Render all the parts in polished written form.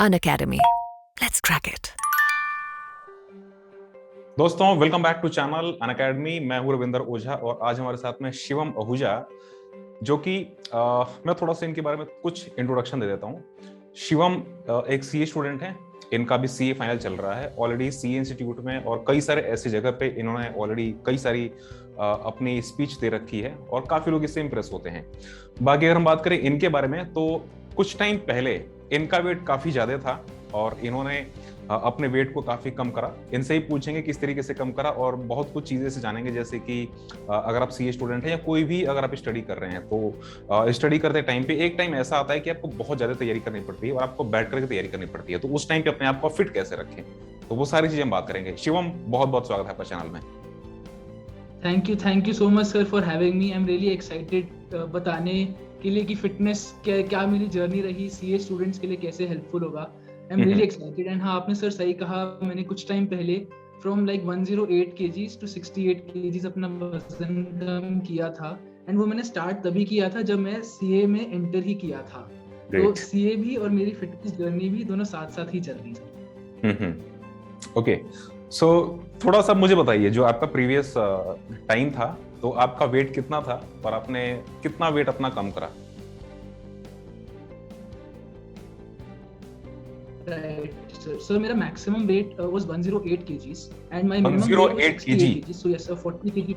Unacademy. Let's crack it. दोस्तों welcome back to channel Unacademy. मैं हूं रविंदर ओझा और आज हमारे साथ में शिवम आहूजा, जो कि मैं थोड़ा सा इनके बारे में कुछ इंट्रोडक्शन दे देता हूं। शिवम एक सीए स्टूडेंट हैं। इनका भी सीए फाइनल चल रहा है ऑलरेडी सीए इंस्टीट्यूट में, और कई सारे ऐसी जगह पे इन्होंने ऑलरेडी कई सारी अपनी स्पीच दे रखी है और काफी लोग इससे इंप्रेस होते हैं। बाकी अगर हम बात करें इनके बारे में, तो कुछ टाइम पहले इनका वेट काफी ज्यादा था और इन्होंने अपने वेट को काफी कम करा। इनसे ही पूछेंगे किस तरीके से कम करा, और बहुत कुछ चीजें से जानेंगे, जैसे कि अगर आप सीए स्टूडेंट हैं या कोई भी अगर आप स्टडी कर रहे हैं, तो स्टडी करते टाइम पे एक टाइम ऐसा आता है कि आपको बहुत ज्यादा तैयारी करनी पड़ती है और आपको बैठ करके तैयारी करनी पड़ती है। तो उस टाइम पे अपने आप को फिट कैसे रखें, तो वो सारी चीजें हम बात करेंगे। शिवम, बहुत बहुत स्वागत है आपका चैनल में। Thank you so much sir for having me. I am really excited बताने के लिए कि फिटनेस क्या मेरी जर्नी रही, सीए स्टूडेंट्स के लिए कैसे हेल्पफुल होगा। I am really excited. And हाँ, आपने सर सही कहा, मैंने कुछ टाइम पहले from like 108 kgs to 68 kgs अपना वजन कम किया था। एंड वो मैंने स्टार्ट तभी किया था जब मैं सीए में एंटर ही किया था। तो सीए भी और मेरी फिटनेस जर्नी भी दोनों साथ साथ ही चल रही थी। ओके, सो थोड़ा सा मुझे बताइए, जो आपका प्रीवियस टाइम था, तो आपका वेट कितना था और आपने कितना वेट अपना कम करा? Right, sir, मेरा maximum weight was 108 kgs and my minimum 108 weight was 68 kg. kg. So yes sir, 40 kg.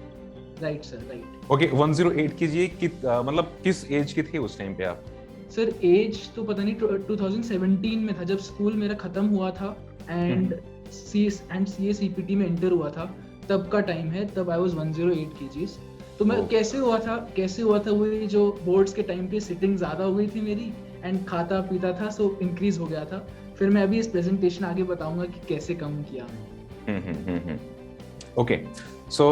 Right sir, right. Okay, 108 kg मतलब किस एज के थे उस टाइम पे आप? सर एज तो पता नहीं, 2017 में था जब स्कूल मेरा खत्म हुआ था एंड सीए सीपीटी में एंटर हुआ था, तब का टाइम है। तब आई वाज 108 kgs। तो मैं कैसे हुआ था वो जो बोर्ड्स के टाइम पे सिटिंग ज्यादा हो गई थी मेरी एंड खाता पीता था, सो इंक्रीज हो गया था। फिर मैं अभी इस प्रेजेंटेशन आगे बताऊंगा कि कैसे कम किया मैंने। ओके, सो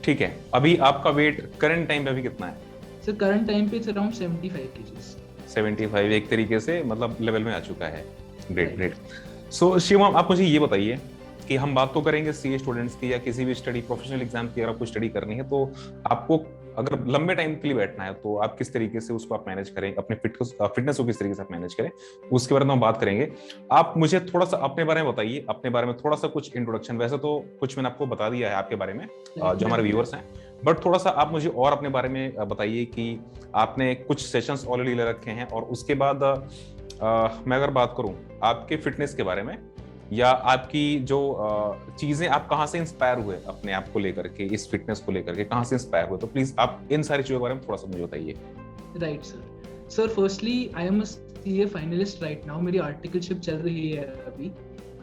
ठीक है, अभी आपका वेट करंट टाइम पे अभी कितना है? सर करंट टाइम पे अराउंड 75 kgs। 75 एक तरीके से मतलब लेवल में आ चुका है। Great great. सो शिवम, आप मुझे ये बताइए कि हम बात तो करेंगे सीए स्टूडेंट्स की या किसी भी स्टडी प्रोफेशनल एग्जाम की, अगर आपको स्टडी करनी है तो आपको अगर लंबे टाइम के लिए बैठना है तो आप किस तरीके से उसको आप मैनेज करें, अपने फिटनेस को किस तरीके से आप मैनेज करें, उसके बारे में हम बात करेंगे। आप मुझे थोड़ा सा अपने बारे में बताइए, अपने बारे में थोड़ा सा कुछ इंट्रोडक्शन। वैसे तो कुछ मैंने आपको बता दिया है आपके बारे में, जो हमारे व्यूअर्स हैं, बट थोड़ा सा आप मुझे और अपने बारे में बताइए कि आपने कुछ सेशंस ऑलरेडी ले रखे हैं, और उसके बाद मैं अगर बात करूं आपके फिटनेस के बारे में, या आपकी जो चीजें, आप कहाँ से इंस्पायर हुए अपने आप को लेकर के, इस फिटनेस को लेकर के कहाँ से इंस्पायर हुए, तो प्लीज आप इन सारी चीजों के बारे में थोड़ा सा मुझे बताइए। Right sir, firstly I am a CA finalist right now. मेरी आर्टिकलशिप चल रही है अभी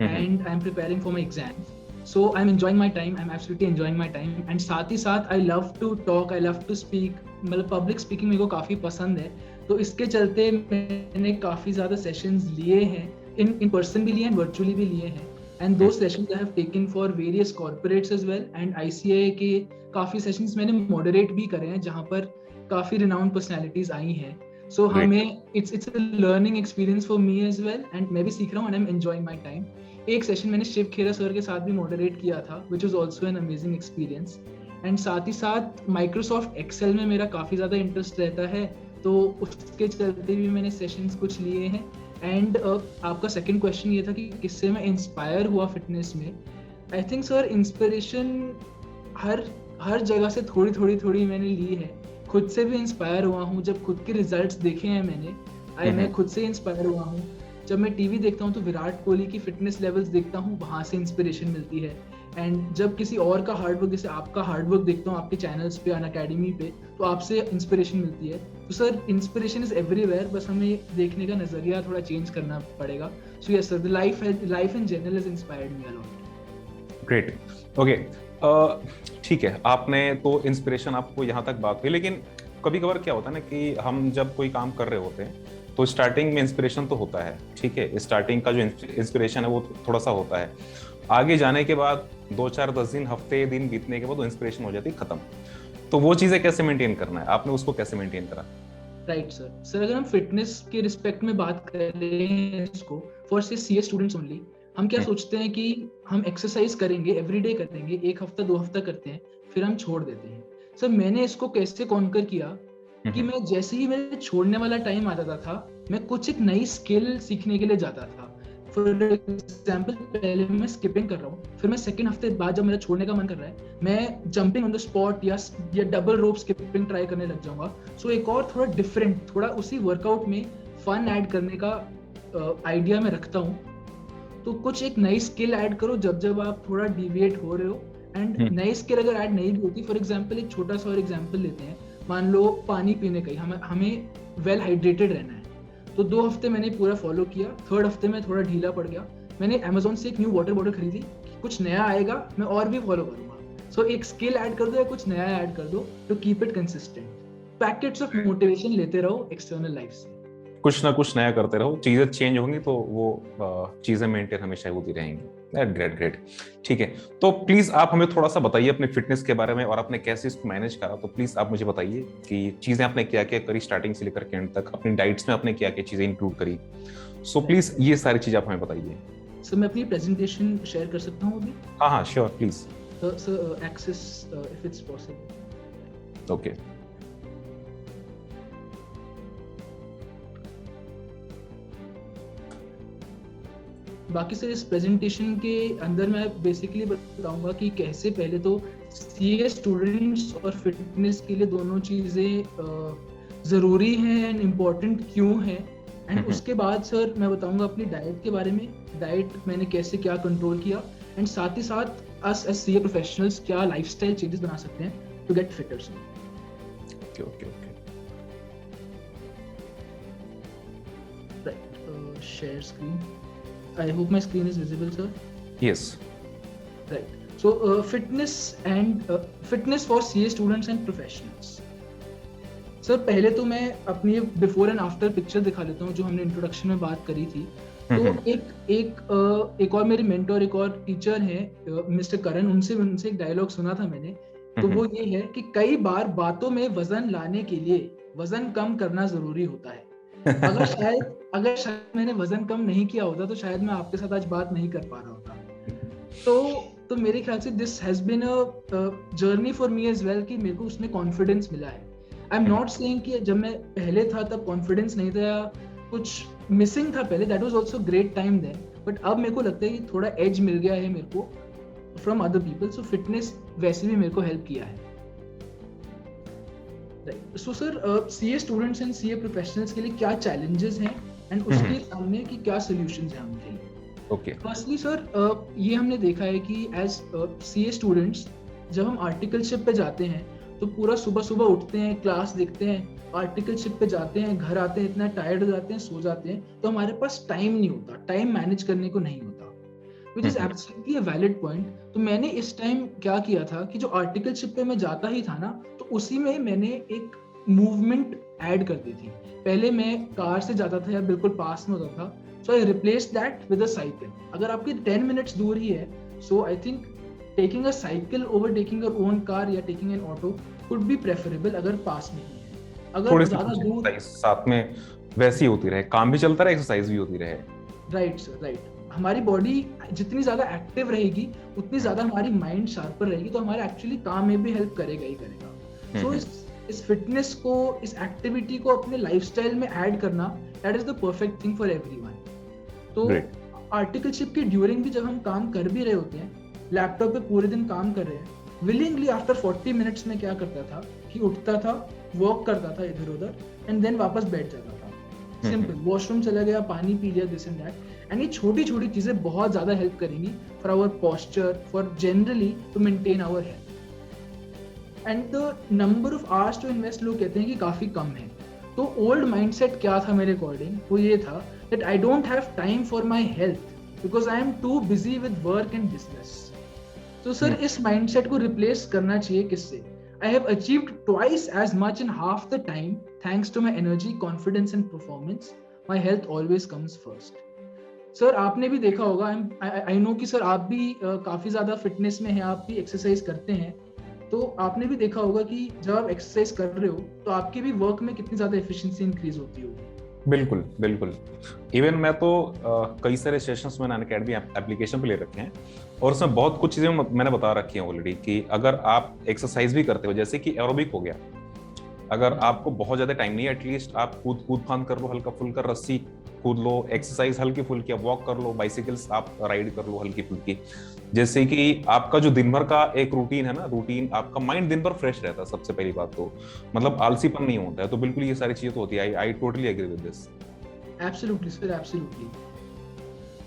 and I am preparing for my exam. So I am enjoying my time, I am absolutely enjoying my time. And साथ ही साथ I love to talk, I love to speak, मतलब public speaking मेरे को काफी पसंद है। तो इसके चलते मैंने काफी ज्यादा सेशंस लिए हैं, in person भी लिए हैं, virtually भी लिए हैं। And those sessions I have taken for various corporates as well, and ICAI के काफी sessions मैंने moderate भी करे हैं जहाँ पर काफी renowned personalities आई हैं। So हमें it's a learning experience for me as well, and मैं भी सीख रहा हूँ and I'm enjoying my time। एक session मैंने शिव खेरा सर के साथ भी moderate किया था, which was also an amazing experience। and साथ ही साथ Microsoft Excel में मेरा काफी ज्यादा इंटरेस्ट रहता है, तो उसके चलते भी मैंने सेशंस कुछ लिए हैं। एंड आपका सेकंड क्वेश्चन ये था कि किससे मैं इंस्पायर हुआ फिटनेस में। आई थिंक सर इंस्पिरेशन हर जगह से थोड़ी मैंने ली है। खुद से भी इंस्पायर हुआ हूँ, जब खुद के रिजल्ट्स देखे हैं मैंने, मैं खुद से इंस्पायर हुआ हूँ। जब मैं टीवी देखता हूँ तो विराट कोहली की फिटनेस लेवल्स देखता हूँ, वहाँ से इंस्पिरेशन मिलती है। एंड जब किसी और का हार्डवर्क, जैसे आपका हार्डवर्क देखता हूँ आपके चैनल्स पे, अनअकैडमी पे, तो आपसे इंस्पिरेशन मिलती है। तो सर इंस्पिरेशन इज एवरीवेयर, बस हमें देखने का नजरिया थोड़ा चेंज करना पड़ेगा। So yes sir, the life in general has inspired me a lot. Great, okay, ठीक है, आपने तो इंस्पिरेशन, आपको यहाँ तक बात हुई, लेकिन कभी कभार क्या होता है ना कि हम जब कोई काम कर रहे होते हैं तो स्टार्टिंग में इंस्पिरेशन तो होता है, ठीक है, स्टार्टिंग का जो इंस्पिरेशन है वो थोड़ा सा होता है। आगे जाने के बाद 2-4-10 दिन, हफ्ते दिन बीतने के बाद वो इंस्पिरेशन हो जाती है खत्म। तो वो चीजें कैसे मेंटेन करना है, आपने उसको कैसे मेंटेन करा? राइट सर, अगर हम फिटनेस के रिस्पेक्ट में बात करें इसको फॉर सीए स्टूडेंट्स ओनली, हम क्या सोचते हैं कि हम एक्सरसाइज करेंगे, एवरीडे करेंगे, 1 हफ्ता 2 हफ्ता करते हैं, फिर हम छोड़ देते हैं। सर मैंने इसको कैसे कॉन्कर किया कि मैं जैसे ही मेरे छोड़ने वाला टाइम आता था, मैं कुछ एक नई स्किल सीखने के लिए जाता था। फॉर एग्जाम्पल पहले मैं स्किपिंग कर रहा हूँ, फिर मैं सेकंड हफ्ते बाद जब मेरा छोड़ने का मन कर रहा है मैं जंपिंग ऑन द स्पॉट या डबल रोप स्किपिंग ट्राई करने लग जाऊंगा. सो एक और थोड़ा डिफरेंट, थोड़ा उसी वर्कआउट में फन ऐड करने का आइडिया मैं रखता हूँ. तो कुछ एक नई स्किल ऐड करो जब आप थोड़ा डिविएट हो रहे हो. एंड नई स्किल अगर ऐड नहीं भी होती, फॉर एग्जाम्पल एक छोटा सा और एग्जाम्पल लेते हैं, मान लो पानी पीने का ही, हमें वेल हाइड्रेटेड रहना है. तो 2 हफ्ते मैंने पूरा फॉलो किया, 3rd हफ्ते में थोड़ा ढीला पड़ गया, मैंने Amazon से एक न्यू वाटर बॉटल खरीदी, कुछ नया आएगा मैं और भी फॉलो करूंगा. सो एक स्किल ऐड कर दो या कुछ नया ऐड कर दो to keep it consistent. Packets of motivation लेते रहो एक्सटर्नल लाइफ से, कुछ ना कुछ नया करते रहो, चीजें चेंज होंगी तो वो चीजें मेंटेन हमेशा होती रहेंगी. Great great. ठीक है, तो प्लीज आप हमें थोड़ा सा बताइए अपने फिटनेस के बारे में और आपने कैसे इसको मैनेज करा. तो प्लीज आप मुझे बताइए कि चीजें आपने क्या क्या करी स्टार्टिंग से लेकर के एंड तक, अपनी डाइट्स में आपने क्या क्या चीजें इंक्लूड करी. सो प्लीज ये सारी चीजें आप हमें बताइए. सर मैं अपनी प्रेजेंटेशन शेयर कर सकता हूँ अभी? हाँ sure please. Sir access if it's possible. Okay. बाकी सर इस प्रेजेंटेशन के अंदर मैं बेसिकली बताऊंगा कि कैसे पहले तो सीए स्टूडेंट्स और फिटनेस के लिए दोनों चीज़ें ज़रूरी हैं एंड इम्पोर्टेंट क्यों हैं. एंड उसके बाद सर मैं बताऊंगा अपनी डाइट के बारे में, डाइट मैंने कैसे क्या कंट्रोल किया, एंड साथ ही साथ अस एज सीए प्रोफेशनल्स क्या लाइफस्टाइल चेंजेस बना सकते हैं to get fitter. Okay okay okay. Right, share screen. I hope my screen is visible, sir. Yes. Right. So fitness for CA students and professionals. Sir पहले तो मैं अपनी before and after picture दिखा देता हूँ जो हमने इंट्रोडक्शन में बात करी थी. तो एक और मेरे मेंटर, एक और टीचर हैं मिस्टर करण, उनसे एक डायलॉग सुना था मैंने. तो वो ये है कि कई बार बातों में वजन लाने के लिए वजन कम करना जरूरी होता है. अगर शायद मैंने वजन कम नहीं किया होता तो शायद मैं आपके साथ आज बात नहीं कर पा रहा होता. तो मेरे ख्याल से this has been a journey for me as well कि मेरे को उसमें कॉन्फिडेंस मिला है. आई एम नॉट सेइंग कि जब मैं पहले था तब कॉन्फिडेंस नहीं था या कुछ मिसिंग था पहले, that was also great time then, but अब मेरे को लगता है कि थोड़ा एज मिल गया है मेरे को from other people. So fitness वैसे भी मेरे को हेल्प किया है. So sir CA students and CA professionals के लिए क्या चैलेंजेस हैं एंड उसके सामने की क्या सॉल्यूशंस हैं उनके लिए. ओके. फर्स्टली सर ये हमने देखा है कि एज सीए स्टूडेंट्स जब हम आर्टिकलशिप पे जाते हैं तो पूरा सुबह उठते हैं, क्लास देखते हैं, आर्टिकलशिप पे जाते हैं, घर आते हैं, इतना टायर्ड हो जाते हैं, सो जाते हैं, तो हमारे पास टाइम नहीं होता, टाइम मैनेज करने को नहीं होता, which is absolutely a valid point. तो मैंने इस टाइम क्या किया था कि जो आर्टिकलशिप पे मैं जाता ही था ना, तो उसी में मैंने एक मूवमेंट ऐड कर दी थी. पहले मैं कार से जाता था या बिल्कुल पास में होता था, so I replaced that with a cycle. अगर आपकी 10 मिनट्स दूर ही है, so I think taking a cycle over taking your own car या taking an auto could be preferable अगर पास में ही है. अगर ज्यादा दूर साथ में वैसी होती रहे, काम भी चलता रहे, एक्सरसाइज भी होती रहे. Right sir, right. हमारी बॉडी जितनी ज्यादा एक्टिव रहेगी उतनी ज्यादा हमारी माइंड शार्पर रहेगी, तो हमारे एक्चुअली काम में भी हेल्प करेगा ही करेगा. सो इस फिटनेस को, इस एक्टिविटी को अपने लाइफस्टाइल में ऐड करना, that is the perfect thing for everyone. तो आर्टिकलशिप के ड्यूरिंग भी जब हम काम कर भी रहे होते हैं, लैपटॉप पे पूरे दिन काम कर रहे हैं, विलिंगली आफ्टर 40 मिनट्स में क्या करता था कि उठता था, वॉक करता था इधर उधर, एंड देन वापस बैठ जाता था. सिंपल, वॉशरूम चला गया, पानी पी लिया, दिस एंड दैट. एंड ये छोटी छोटी चीजें बहुत ज्यादा हेल्प करेंगी for our posture, for generally to maintain our health. And the number of hours to invest लोग कहते हैं कि काफी कम है. तो ओल्ड माइंडसेट क्या था मेरे अकॉर्डिंग, वो ये था that I don't have time for my health because I am too busy with work and business. तो सर इस माइंडसेट को रिप्लेस करना चाहिए किससे? I have achieved twice as much in half the time thanks to my energy, confidence and performance. My health always comes first. Sir आपने भी देखा होगा, I know कि सर आप भी काफी ज्यादा फिटनेस में हैं, आप भी एक्सरसाइज करते हैं, तो आपने भी देखा होगा कि जब आप एक्सरसाइज कर रहे हो तो आपके भी वर्क में कितनी ज्यादा एफिशिएंसी इंक्रीज होती होगी. बिल्कुल बिल्कुल. इवन मैं तो कई सारे सेशंस मैंने अनअकैडमी एप्लीकेशन पे ले रखे हैं और उसमें बहुत कुछ चीजें मैंने बता रखी हैं ऑलरेडी कि अगर आप एक्सरसाइज भी करते हो, जैसे कि एरोबिक हो गया, अगर आपको बहुत ज्यादा टाइम नहीं है, एटलीस्ट आप कूद फांद कर लो, हल्का फुल्का रस्सी कूद लो, एक्सरसाइज हल्की फुल्की, वॉक कर लो, बाइसिकल्स आप राइड कर लो हल्की फुल्की, जैसे कि आपका जो दिन भर का एक रूटीन है ना, रूटीन आपका माइंड दिन भर फ्रेश रहता है। सबसे पहली बात तो मतलब आलसीपन नहीं होता है। तो बिल्कुल ये सारी चीजें तो होती है। I totally agree with this. Absolutely sir, absolutely.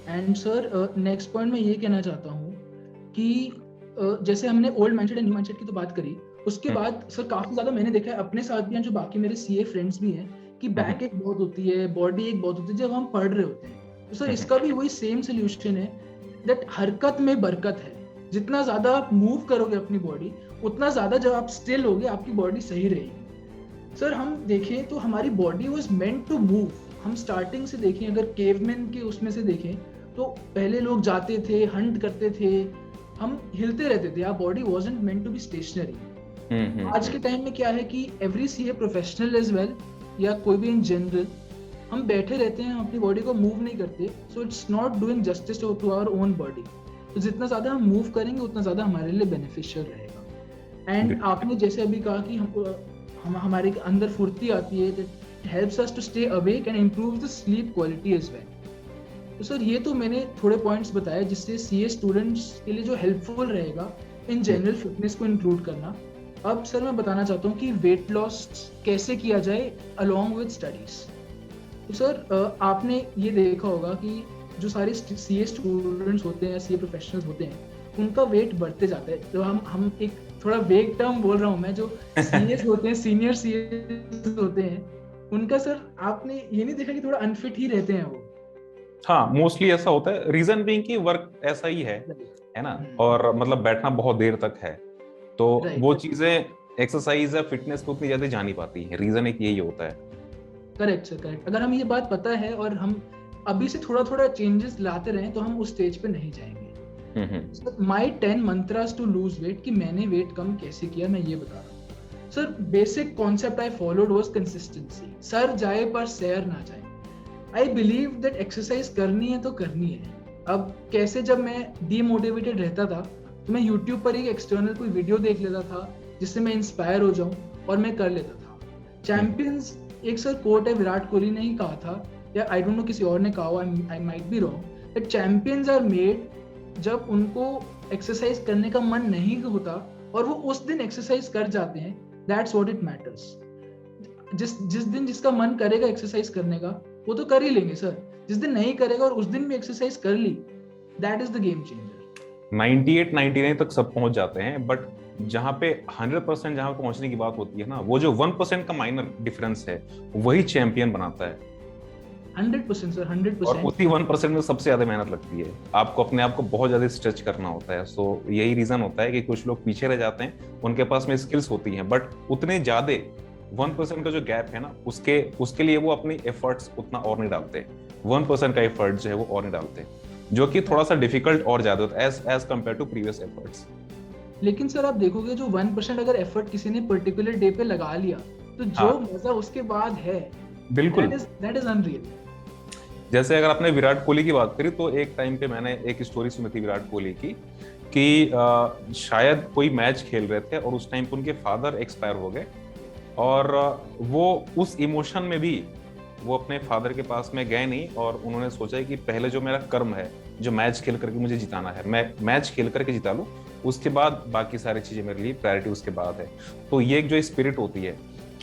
And sir next point मैं ये कहना चाहता हूँ कि जैसे हमने old mindset and new mindset की तो बात करी, उसके बाद सर काफी ज्यादा मैंने देखा है अपने साथ भी हैं, जो बाकी मेरे सीए फ्रेंड्स भी हैं, कि बैक एक बहुत होती है, बॉडी एक बहुत होती है जब हम पढ़ रहे होते हैं। तो सर इसका भी वही सेम सोल्यूशन है, दैट हरकत में बरकत है। जितना ज्यादा आप मूव करोगे अपनी बॉडी, उतना ज्यादा जब आप स्टिल होगे आपकी बॉडी सही रहेगी। सर हम देखें तो हमारी body was meant to move. हम स्टार्टिंग से देखें, अगर केवमैन के उसमें से देखें तो पहले लोग जाते थे, हंट करते थे, हम हिलते रहते थे। Our body wasn't meant to be stationary. आज के टाइम में क्या है कि every CA professional as well या कोई भी इन जनरल, हम बैठे रहते हैं, अपनी बॉडी को मूव नहीं करते। So it's not doing justice to our own body. तो जितना ज्यादा हम मूव करेंगे उतना ज्यादा हमारे लिए बेनिफिशियल रहेगा। एंड आपने जैसे अभी कहा कि हम हमारे अंदर फुर्ती आती है, that helps us to stay awake and improve the sleep quality as well. तो सर ये तो मैंने थोड़े पॉइंट्स बताए जिससे सीए स्टूडेंट्स के लिए जो हेल्पफुल रहेगा इन जनरल फिटनेस को इंक्लूड करना। अब सर मैं बताना चाहता हूँ कि वेट लॉस कैसे किया जाए अलोंग विद स्टडीज। तो सर आपने ये देखा होगा कि जो सारे सीए स्टूडेंट्स होते हैं, सीए प्रोफेशनल्स होते हैं, उनका वेट बढ़ते जाता है। तो हम एक थोड़ा वेग टर्म बोल रहा हूँ मैं, जो सीएस होते हैं, सीनियर सीएस होते हैं, उनका सर आपने ये नहीं देखा कि थोड़ा अनफिट ही रहते हैं वो? हाँ, मोस्टली ऐसा होता है। रीजन बीइंग कि वर्क ऐसा ही है ना, और मतलब बैठना बहुत देर तक है, तो वो चीजें एक्सरसाइज या फिटनेस को उतनी ज्यादा जा नहीं पाती है। रीजन एक यही होता है। Correct sir, correct. अगर हम ये बात पता है और हम अभी से थोड़ा थोड़ा चेंजेस लाते रहें तो हम उस स्टेज पे नहीं जाएंगे। My 10 mantras to lose weight, कि मैंने वेट कम कैसे किया, मैं ये बता रहा हूँ sir. Basic concept I followed was consistency. Sir जाए पर सैर ना जाए। आई बिलीव दैट एक्सरसाइज करनी है तो करनी है। अब कैसे, जब मैं डीमोटिवेटेड रहता था तो मैं यूट्यूब पर एक एक्सटर्नल कोई वीडियो देख लेता था जिससे मैं इंस्पायर हो जाऊं और मैं कर लेता था। चैंपियंस एक सर कोट है, विराट कोहली ने ही कहा था, या आई डोंट नो किसी और ने कहा हो, I might be wrong, that champions are made जब उनको एक्सरसाइज करने का मन नहीं होता और वो उस दिन एक्सरसाइज कर जाते हैं। That's what it matters. जिस दिन जिसका मन करेगा एक्सरसाइज करने का वो तो कर ही लेंगे सर। जिस दिन नहीं करेगा और उस दिन भी एक्सरसाइज कर ली, that is the game changer. 98-99 तक सब पहुंच जाते हैं, बट जहां पे 100% जहां पहुंचने की बात होती है ना, वो जो 1% का माइनर डिफरेंस है वही चैंपियन बनाता है। 100% सर, 100%। और उसी 1% में सबसे ज्यादा मेहनत लगती है। आपको अपने आप को बहुत ज्यादा स्ट्रेच करना होता है। सो यही रीजन होता है कि कुछ लोग पीछे रह जाते हैं। उनके पास में स्किल्स होती हैं, बट उतने ज्यादा 1% का जो गैप है ना, उसके लिए वो अपनी एफर्ट्स उतना और नहीं डालते। 1% का एफर्ट जो है वो और नहीं डालते, जो कि थोड़ा सा डिफिकल्ट और ज्यादा होता है as compare to previous efforts. लेकिन सर आप देखोगे जो 1% अगर एफर्ट किसी ने पर्टिकुलर डे पे लगा लिया, तो जो मजा उसके बाद है, बिल्कुल दैट इज अनरियल। जैसे अगर आपने विराट कोहली की बात करी, तो एक टाइम पे मैंने एक स्टोरी सुनी थी विराट कोहली की, कि शायद कोई मैच खेल रहे थे और उस टाइम पे उनके फादर एक्सपायर हो गए, और वो उस इमोशन में भी वो अपने फादर के पास में गए नहीं, और उन्होंने सोचा कि पहले जो मेरा कर्म है, जो मैच खेल करके मुझे जिताना है, मैं मैच खेल करके जिता लूं, उसके बाद बाकी सारी चीजें मेरे लिए प्रायोरिटी उसके बाद है। तो ये एक जो स्पिरिट होती है।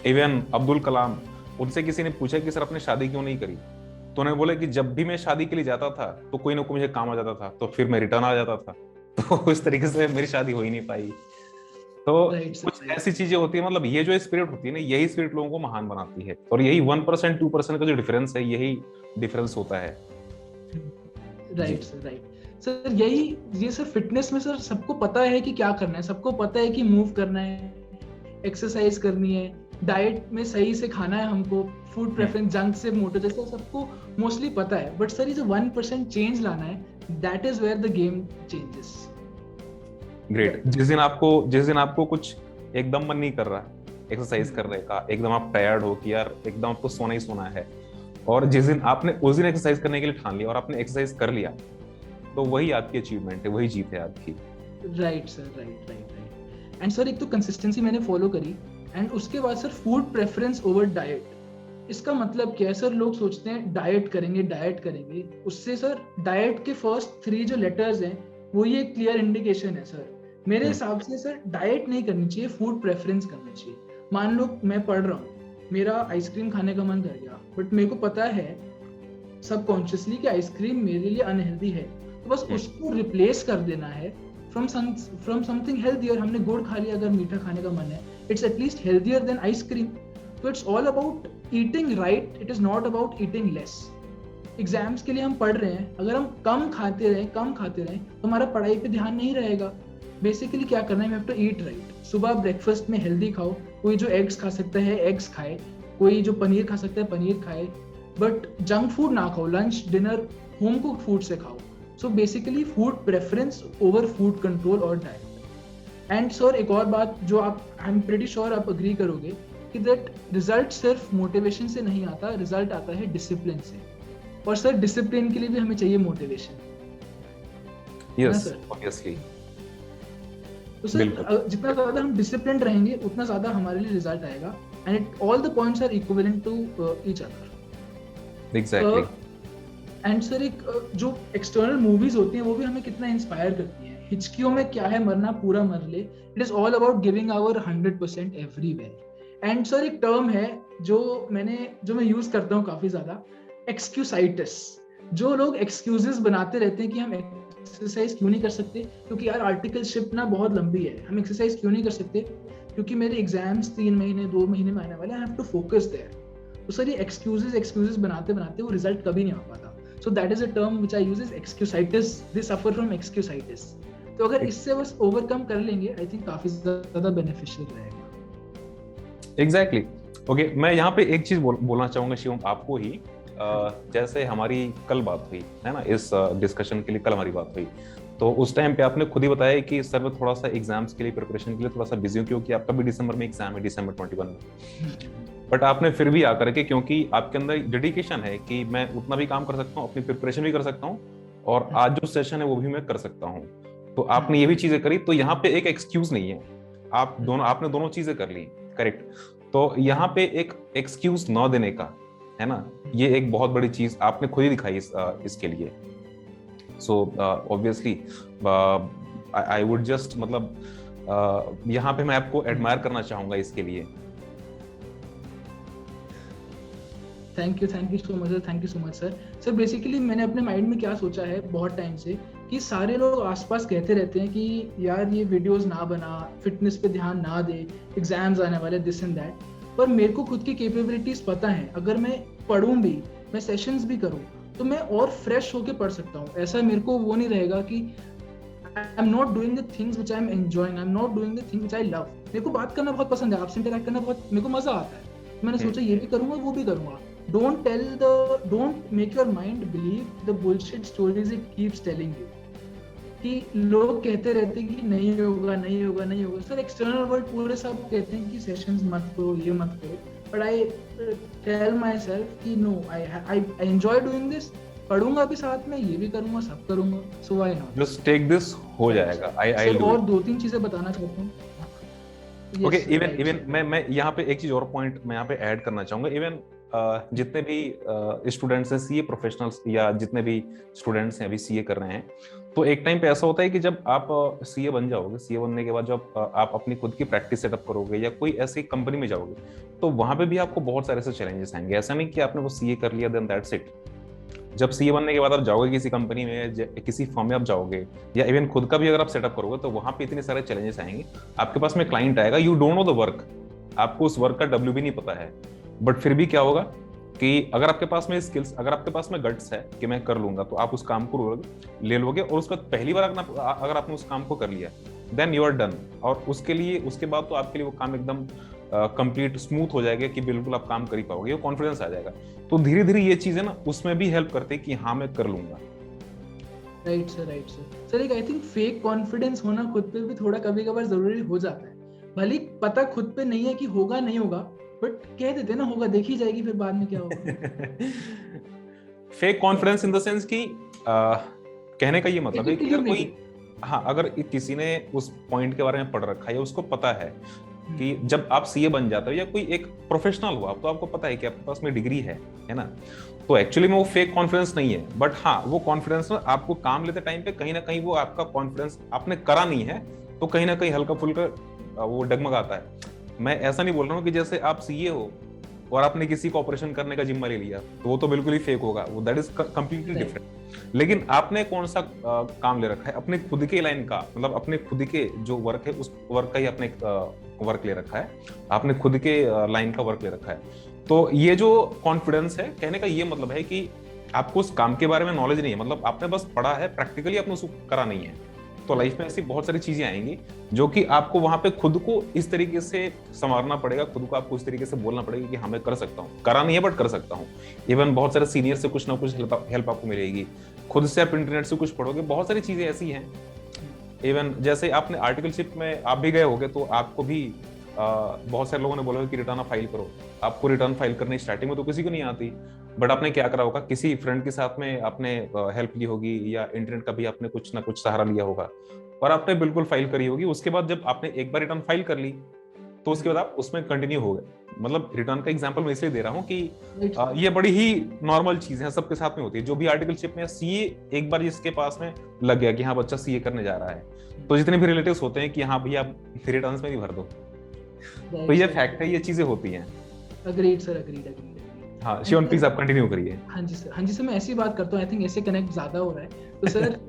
इवन अब्दुल कलाम, उनसे किसी ने पूछा कि सर आपने शादी क्यों नहीं करी, तो उन्होंने बोला कि जब भी मैं शादी के लिए जाता था तो कोई ना कोई मुझे काम आ जाता था, तो फिर मैं रिटर्न आ जाता था, तो इस तरीके से मेरी शादी हो ही नहीं पाई। तो कुछ ऐसी चीजें होती है, मतलब ये जो स्पिरिट होती है ना, यही स्पिरिट लोगों को महान बनाती है। और यही 1% 2% का जो डिफरेंस है, यही डिफरेंस होता है। Right sir, right sir. ये सर फिटनेस में सर सबको पता है कि क्या करना है, सबको पता है कि मूव करना है, एक्सरसाइज करनी है, डाइट में सही से खाना है हमको, फूड प्रेफरेंस जंक से मोटो, जैसे सबको मोस्टली पता है। बट सर ये जो 1% चेंज लाना है, that is where the game changes. Great. जिस दिन आपको कुछ एकदम मन नहीं कर रहा एक्सरसाइज करने का, एकदम आप टायर्ड हो कि यार एकदम आपको सोना ही सोना है, और जिस दिन आपने उस दिन एक्सरसाइज करने के लिए ठान लिया और आपने एक्सरसाइज कर लिया, तो वही आपकी अचीवमेंट है, वही जीत है आपकी। Right sir, right. And sir एक तो कंसिस्टेंसी मैंने फॉलो करी, एंड उसके बाद sir food preference over diet. इसका मतलब क्या है सर? लोग सोचते हैं डाइट करेंगे, उससे सर डाइट के फर्स्ट 3 जो लेटर्स हैं वो ये क्लियर इंडिकेशन है सर। मेरे हिसाब से सर डाइट नहीं करनी चाहिए, फूड प्रेफरेंस करनी चाहिए। मान लो मैं पढ़ रहा हूँ, मेरा आइसक्रीम खाने का मन कर गया, बट मेरे को पता है सबकॉन्शियसली कि आइसक्रीम मेरे लिए अनहेल्दी है, तो बस उसको रिप्लेस कर देना है फ्रॉम समथिंग हेल्दियर। हमने गुड़ खा लिया, अगर मीठा खाने का मन है, it's at least healthier than ice cream. तो it's all about eating right, it is not about eating less. Exams के लिए हम पढ़ रहे हैं, अगर हम कम खाते रहें तो हमारा पढ़ाई पे ध्यान नहीं रहेगा। बेसिकली क्या करना है, we have to eat right. सुबह ब्रेकफास्ट में हेल्दी खाओ, कोई जो एग्स खा सकता है एग्स खाए, कोई जो पनीर खा सकता है पनीर खाए, बट जंक फूड ना खाओ। Lunch dinner home cook food से खाओ। So basically food preference over food control और डाइट। एंड सर एक और बात जो आई एम प्रीटी श्योर आप अग्री करोगे कि दैट रिजल्ट सिर्फ मोटिवेशन से नहीं आता, रिजल्ट आता है डिसिप्लिन से। और सर डिसिप्लिन के लिए भी हमें चाहिए मोटिवेशन। Yes obviously. तो सर जितना ज्यादा हम डिसिप्लिन रहेंगे उतना ज्यादा हमारे लिए रिजल्ट आएगा। And it all the points are equivalent to each other. Exactly. And sir एक जो एक्सटर्नल मूवीज होती हैं वो भी हमें कितना इंस्पायर करती हैं। हिचकियों में क्या है, मरना पूरा मर ले। It is all about giving our 100% everywhere. And sir एक टर्म है जो मैं यूज करता हूँ काफी ज्यादा, एक्सक्यूसाइटिस। जो लोग एक्सक्यूजेस बनाते रहते हैं कि हम एक्सरसाइज क्यों नहीं कर सकते, क्योंकि यार आर्टिकलशिप ना बहुत लंबी है, हम एक्सरसाइज क्यों नहीं कर सकते, क्योंकि मेरे एग्जाम्स 3 महीने 2 महीने में आने वाले, I have to focus there. तो सर ये एक्सक्यूजेस बनाते वो रिजल्ट कभी नहीं आ पाता। So that is a term which I use is excusitis. They suffer from excusitis. तो अगर इससे बस ओवरकम कर लेंगे, आई थिंक काफी ज्यादा बेनिफिशियल रहेगा। एग्जैक्टली। ओके, मैं यहाँ पे एक चीज बोलना चाहूंगा शिवम आपको ही। जैसे हमारी कल बात हुई है ना, इस डिस्कशन के लिए कल हमारी बात हुई, तो उस टाइम पे आपने खुद ही बताया कि सर मैं थोड़ा सा एग्जाम्स के लिए प्रिपरेशन के लिए थोड़ा सा बिजी हूँ, क्योंकि आपका भी दिसंबर में एग्जाम है, दिसंबर 21 में। बट आपने फिर भी आकर के, क्योंकि आपके अंदर डेडिकेशन है कि मैं उतना भी काम कर सकता हूँ, अपनी प्रिपरेशन भी कर सकता हूँ, और आज जो सेशन है वो भी मैं कर सकता हूँ, तो आपने ये भी चीजें करी। तो यहाँ पे एक एक्सक्यूज नहीं है, आपने दोनों चीजें कर ली, करेक्ट। तो यहाँ पे एक एक्सक्यूज न देने का है ना, ये एक बहुत बड़ी चीज आपने खुद ही दिखाई इसके लिए। So obviously I would just मतलब यहाँ पे मैं आपको एडमायर करना चाहूंगा इसके लिए। Thank you so much sir, thank you so much sir. Sir basically मैंने अपने माइंड में क्या सोचा है बहुत टाइम से, कि सारे लोग आसपास कहते रहते हैं कि यार ये वीडियोस ना बना, फिटनेस पे ध्यान ना दे, एग्जाम्स आने वाले, दिस एंड दैट। पर मेरे को खुद की कैपेबिलिटीज पता है, अगर मैं पढ़ूं भी, मैं सेशंस भी करूं, तो मैं और फ्रेश होके पढ़ सकता हूं। ऐसा मेरे को वो नहीं रहेगा कि I am not doing the things which I am enjoying, I am not doing the things which I love. मेरे को बात करना बहुत पसंद है, आपसे इंटरेक्ट करना बहुत मेरे को मजा आता है। मैंने सोचा ये भी करूंगा वो भी करूंगा। Don't make your mind believe the bullshit stories it keeps telling you, कि लोग कहते रहते हैं कि नहीं होगा। सर एक्सटर्नल वर्ल्ड पूरे सब कहते हैं कि सेशंस मत करो, ये मत करो, but I tell myself कि no, I enjoy doing this. पढ़ूंगा भी साथ में, ये भी करूंगा, सब करूंगा, so why not, just take this, हो जाएगा। आई और 2-3 चीजें बताना चाहता हूँ। ओके, इवन मैं यहाँ पे एक चीज और पॉइंट मैं यहाँ पे ऐड करना चाहूंगा। इवन जितने भी स्टूडेंट्स हैं, सीए प्रोफेशनल्स, या जितने भी स्टूडेंट्स हैं अभी सीए कर रहे हैं, तो एक टाइम पे ऐसा होता है कि जब आप सीए बन जाओगे, सीए बनने के बाद जब आप अपनी खुद की प्रैक्टिस सेटअप करोगे या कोई ऐसी कंपनी में जाओगे, तो वहां पे भी आपको बहुत सारे ऐसे चैलेंजेस आएंगे। ऐसा नहीं कि आपने वो सीए कर लिया देन दैट्स इट। जब सीए बनने के बाद आप जाओगे किसी कंपनी में, किसी फर्म में आप जाओगे, या इवन खुद का भी अगर आप सेटअप करोगे, तो वहां पे इतने सारे चैलेंजेस आएंगे। आपके पास में क्लाइंट आएगा, you don't know the work, आपको उस वर्क का डब्ल्यू भी नहीं पता है, बट फिर भी क्या होगा कि अगर आपके पास में स्किल्स, अगर आपके पास में गट्स है कि मैं कर लूंगा, तो आप उस काम को ले लोगे, और उसका पहली बार अगर आपने उस काम को कर लिया, देन यू आर डन। और उसके बाद तो आपके लिए वो काम एकदम कंप्लीट स्मूथ हो जाएगा कि बिल्कुल आप काम कर ही पाओगे, वो कॉन्फिडेंस आ जाएगा। तो धीरे धीरे ये चीजें ना उसमें भी हेल्प करते हैं कि हाँ मैं कर लूंगा। Right sir. सर एक आई थिंक फेक कॉन्फिडेंस होना खुद पे भी थोड़ा कभी कभार जरूरी हो जाता है। भले पता खुद पे नहीं है कि होगा नहीं होगा, बट कह देते ना होगा, देखी जाएगी, फिर बाद में क्या होगा। Fake confidence in the sense कि कहने का ये मतलब है कि अगर कोई, हाँ, अगर किसी ने उस पॉइंट के बारे में पढ़ रखा है, उसको पता है कि जब आप सीए बन जाते हो या कोई एक प्रोफेशनल हो, तो आपको पता है कि आपके पास में डिग्री है ना, तो एक्चुअली में वो फेक कॉन्फिडेंस नहीं है, बट हाँ वो कॉन्फिडेंस में आपको काम लेते टाइम पे कहीं ना कहीं वो आपका कॉन्फिडेंस आपने करा नहीं है, तो कहीं ना कहीं हल्का फुल्का वो डगमगाता है। मैं ऐसा नहीं बोल रहा हूँ कि जैसे आप सीए हो और आपने किसी को ऑपरेशन करने का जिम्मा ले लिया तो वो तो बिल्कुल ही फेक होगा, वो दैट इज कंप्लीटली डिफरेंट। लेकिन आपने कौन सा काम ले रखा है, अपने खुद के लाइन का, मतलब अपने खुद के जो वर्क है उस वर्क का ही आपने वर्क ले रखा है, आपने खुद के लाइन का वर्क ले रखा है। तो ये जो कॉन्फिडेंस है, कहने का ये मतलब है कि आपको उस काम के बारे में नॉलेज नहीं है, मतलब आपने बस पढ़ा है, प्रैक्टिकली आपने उसको करा नहीं है। तो लाइफ में ऐसी बहुत सारी चीजें आएंगी जो कि आपको वहां पे खुद को इस तरीके से संवारना पड़ेगा, खुद को आपको इस तरीके से बोलना पड़ेगा कि हाँ मैं कर सकता हूँ, करा नहीं है बट कर सकता हूँ। इवन बहुत सारे सीनियर से कुछ ना कुछ हेल्प आपको मिलेगी, खुद से आप इंटरनेट से कुछ पढ़ोगे, बहुत सारी चीजें ऐसी हैं। इवन जैसे आपने आर्टिकलशिप में आप भी गए होगे, तो आपको भी बहुत सारे लोगों ने बोला कि रिटर्न फाइल करो। आपको रिटर्न फाइल करनी स्टार्टिंग में तो किसी को नहीं आती, बट आपने क्या करा होगा, किसी फ्रेंड के साथ में आपने हेल्प ली होगी या इंटरनेट का भी आपने कुछ ना कुछ सहारा लिया होगा और आपने बिल्कुल फाइल करी होगी। उसके बाद जब आपने एक बार रिटर्न फाइल कर ली तो उसके बाद आप उसमें कंटिन्यू हो गए। मतलब रिटर्न का एग्जांपल मैं इसलिए दे रहा हूँ कि ये बड़ी ही नॉर्मल चीज है, सबके साथ में होती है। जो भी आर्टिकलशिप में सीए एक बार जिसके पास में लग गया कि हाँ बच्चा सीए करने जा रहा है, तो जितने भी रिलेटिव्स होते हैं कि हाँ भैया आप रिटर्न्स में नहीं भर दो, तो ये फैक्ट है, ये चीजें होती हैं। Agreed sir, agreed. हाँ शिवन प्लीज आप कंटिन्यू करिए। हाँ जी सर मैं ऐसी बात करता हूँ, आई थिंक ऐसे कनेक्ट ज्यादा हो रहा है। तो सर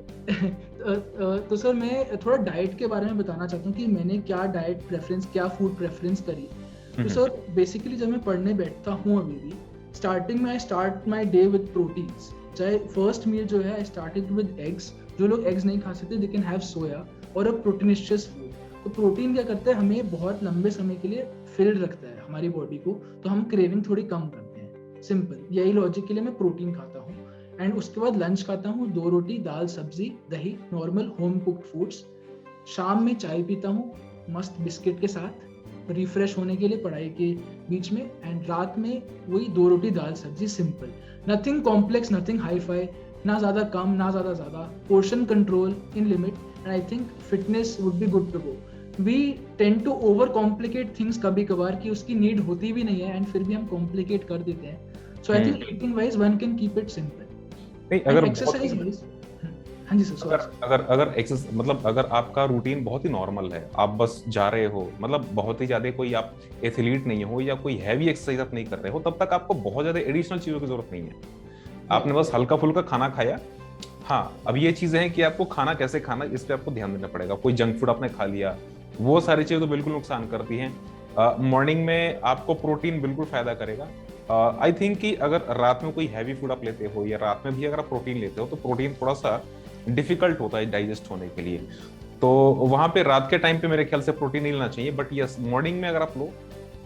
तो सर मैं थोड़ा डाइट के बारे में बताना चाहता हूँ कि मैंने क्या डाइट प्रेफरेंस, क्या फूड प्रेफरेंस करी। तो सर बेसिकली जब मैं पढ़ने बैठता हूँ अभी भी, स्टार्टिंग में I start my day with proteins. चाहे फर्स्ट मील जो है आई स्टार्टेड विद एग्स। जो लोग एग्स नहीं खा सकते दे कैन हैव सोया और अ प्रोटीनिशियस फूड। तो प्रोटीन क्या करता है, हमें बहुत लंबे समय के लिए फिल्ड रखता है हमारी बॉडी को, तो हम क्रेविंग थोड़ी कम करते हैं। सिंपल यही लॉजिक के लिए मैं प्रोटीन खाता हूँ। एंड उसके बाद लंच खाता हूँ 2 रोटी, दाल, सब्जी, दही, नॉर्मल होम कुक्ड फूड्स। शाम में चाय पीता हूँ मस्त बिस्किट के साथ, रिफ्रेश होने के लिए पढ़ाई के बीच में। एंड रात में वही 2 रोटी, दाल, सब्जी, simple, nothing complex, nothing hi fi, ना ज़्यादा कम ना ज़्यादा, portion control in limit. And I think fitness would be good to go. We tend to over complicate things कभी कभार, कि उसकी नीड होती भी नहीं है एंड फिर भी हम कॉम्प्लिकेट कर देते हैं। So I think eating wise one can keep it simple. नहीं अगर एक्सरसाइज वाइज, हाँ जी सर, अगर एक्सरसाइज मतलब अगर आपका रूटीन बहुत ही नॉर्मल है, आप बस जा रहे हो, मतलब बहुत ही ज्यादा कोई आप एथलीट नहीं हो या कोई हैवी एक्सरसाइज आप नहीं कर रहे हो, तब तक आपको बहुत ज्यादा एडिशनल चीजों की जरूरत नहीं है। आपने बस हल्का फुल्का खाना खाया। हाँ अब ये चीजें हैं कि आपको खाना कैसे खाना, इस पे आपको ध्यान देना पड़ेगा। कोई जंक फूड आपने खा लिया, वो सारी चीजें तो बिल्कुल नुकसान करती हैं। मॉर्निंग में आपको प्रोटीन बिल्कुल फायदा करेगा। आई थिंक कि अगर रात में कोई हैवी फूड आप लेते हो या रात में भी अगर आप प्रोटीन लेते हो, तो प्रोटीन थोड़ा सा डिफिकल्ट होता है डाइजेस्ट होने के लिए, तो वहां पे रात के टाइम पे मेरे ख्याल से प्रोटीन नहीं लेना चाहिए। बट यस, मॉर्निंग में अगर आप लो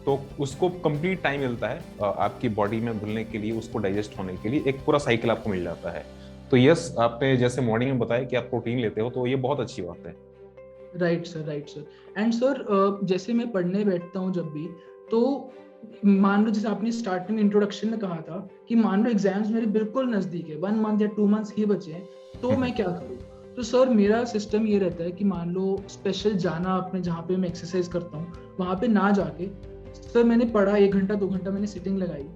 तो उसको कंप्लीट टाइम मिलता है आपकी बॉडी में घुलने के लिए, उसको डाइजेस्ट होने के लिए एक पूरा साइकिल आपको मिल जाता है। तो यस, आपने जैसे मॉर्निंग में बताया कि आप प्रोटीन लेते हो, तो ये बहुत अच्छी बात है। Right sir. एंड सर जैसे मैं पढ़ने बैठता हूँ जब भी, तो मान लो जैसे आपने स्टार्टिंग इंट्रोडक्शन में कहा था कि मान लो एग्जाम्स मेरे बिल्कुल नजदीक है, 1 मंथ या 2 मंथ्स ही बचे हैं, तो मैं क्या करूँ। तो सर मेरा सिस्टम ये रहता है कि मान लो स्पेशल जाना अपने जहाँ पे मैं एक्सरसाइज करता हूँ वहाँ पे ना जाके, सर मैंने पढ़ा 1 घंटा 2 घंटा मैंने सिटिंग लगाई,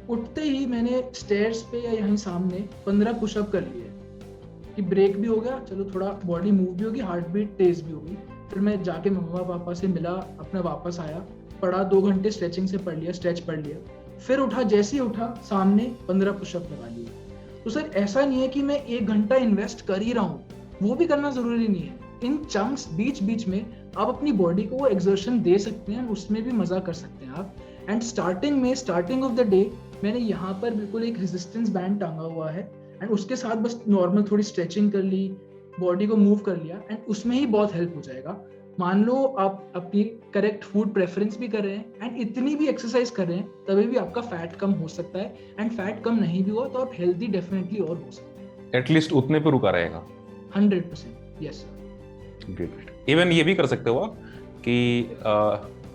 उठते ही मैंने स्टेयर्स पे या यहीं सामने 15 पुशअप कर लिए कि ब्रेक भी हो गया, चलो थोड़ा बॉडी मूव भी होगी, हार्ट बीट तेज भी होगी। फिर मैं जाके मम्मा पापा से मिला, अपना वापस आया, पढ़ा 2 घंटे, स्ट्रेचिंग से पढ़ लिया, स्ट्रेच पढ़ लिया, फिर उठा, जैसे ही उठा सामने 15 पुशअप लगा लिए। तो सर ऐसा नहीं है कि मैं 1 घंटा इन्वेस्ट कर ही रहा हूँ, वो भी करना जरूरी नहीं है। इन चंक्स बीच में आप अपनी बॉडी को वो एक्सर्शन दे सकते हैं, उसमें भी मजा कर सकते हैं आप। And starting of the day मैंने यहाँ पर बिल्कुल एक रेजिस्टेंस बैंड टांगा हुआ है एंड उसके साथ बस नॉर्मल थोड़ी स्ट्रेचिंग कर ली, बॉडी को मूव कर लिया, एंड उसमें ही बहुत हेल्प हो जाएगा। मान लो आप अपनी करेक्ट फूड प्रेफरेंस भी कर रहे हैं एंड इतनी भी एक्सरसाइज कर रहे हैं, तभी भी आपका फैट कम हो सकता है। एंड फैट कम नहीं भी हुआ तो आप हेल्दी डेफिनेटली और हो सकते हैं। एटलीस्ट उतने पे रुका रहेगा। 100% यस। ग्रेट। इवन ये भी कर सकते हो आप कि